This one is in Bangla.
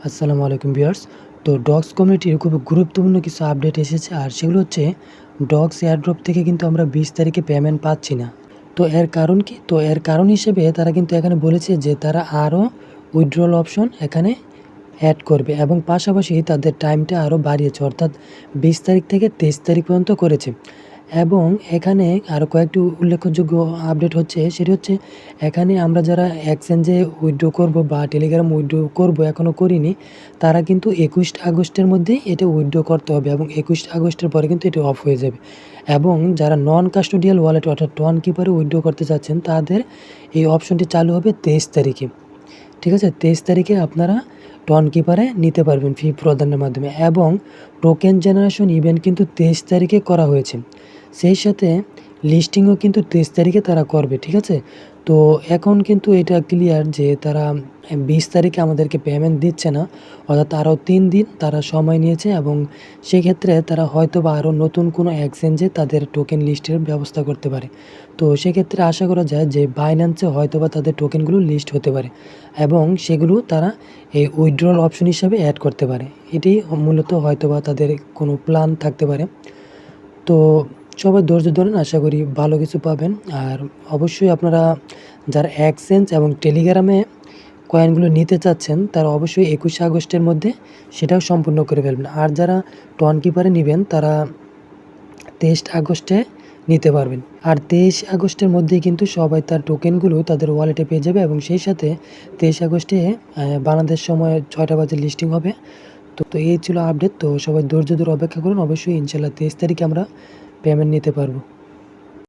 আসসালামু আলাইকুম ভিউয়ার্স। তো ডগস কমিউনিটির খুব গুরুত্বপূর্ণ কিছু আপডেট এসেছে, আর সেগুলো হচ্ছে ডগস এয়ারড্রপ থেকে কিন্তু আমরা 20 তারিখে পেমেন্ট পাচ্ছি না। তো এর কারণ কি? তো এর কারণ হিসেবে তারা কিন্তু এখানে বলেছে যে তারা আরও উইথড্রল অপশন এখানে অ্যাড করবে এবং পাশাপাশি তাদের টাইমটা আরও বাড়িয়েছে, অর্থাৎ 20 তারিখ থেকে 23 তারিখ পর্যন্ত করেছে। এবং এখানে আরও কয়েকটি উল্লেখযোগ্য আপডেট হচ্ছে, সেটি হচ্ছে এখানে আমরা যারা এক্সচেঞ্জে উইথড্র করব বা টেলিগ্রাম উইথড্র করব এখনও করিনি, তারা কিন্তু 21 আগস্টের মধ্যেই এটা উইথড্র করতে হবে এবং 21 আগস্টের পরে কিন্তু এটা অফ হয়ে যাবে। এবং যারা নন কাস্টোডিয়াল ওয়ালেট অর্থাৎ টন কিপারে উইথড্র করতে চাচ্ছেন, তাদের এই অপশনটি চালু হবে 23 তারিখে। ঠিক আছে? 23 তারিখে আপনারা টন কিপারে নিতে পারবেন ফি প্রদানের মাধ্যমে, এবং টোকেন জেনারেশন ইভেন্ট কিন্তু 23 তারিখে করা হয়েছে। সেই সাথে লিস্টিংও কিন্তু 23 তারিখে তারা করবে। ঠিক আছে? তো এখন কিন্তু এটা ক্লিয়ার যে তারা 20 তারিখে আমাদেরকে পেমেন্ট দিচ্ছে না, অর্থাৎ আরও 3 দিন তারা সময় নিয়েছে, এবং সেক্ষেত্রে তারা হয়তোবা আরও নতুন কোনো এক্সচেঞ্জে তাদের টোকেন লিস্টের ব্যবস্থা করতে পারে। তো সেক্ষেত্রে আশা করা যায় যে বাইন্যান্সে হয়তোবা তাদের টোকেনগুলো লিস্ট হতে পারে এবং সেগুলো তারা এই উইথড্রল অপশন হিসাবে অ্যাড করতে পারে। এটি মূলত হয়তোবা তাদের কোনো প্ল্যান থাকতে পারে। তো সবাই ধৈর্য ধরেন, আশা করি ভালো কিছু পাবেন। আর অবশ্যই আপনারা যারা এক্সচেঞ্জ এবং টেলিগ্রামে কয়েনগুলো নিতে চাচ্ছেন, তারা অবশ্যই 21 আগস্টের মধ্যে সেটাও সম্পূর্ণ করে ফেলবেন। আর যারা টন কিপারে নেবেন, তারা 23 আগস্টে নিতে পারবেন। আর 23 আগস্টের মধ্যেই কিন্তু সবাই তার টোকেনগুলো তাদের ওয়ালেটে পেয়ে যাবে, এবং সেই সাথে 23 আগস্টে বাংলাদেশ সময় 6টা বাজে লিস্টিং হবে। তো এই ছিল আপডেট। তো সবাই ধৈর্য ধরে অপেক্ষা করুন, অবশ্যই ইনশাল্লাহ 23 তারিখে আমরা পেমেন্ট নিতে পারবো।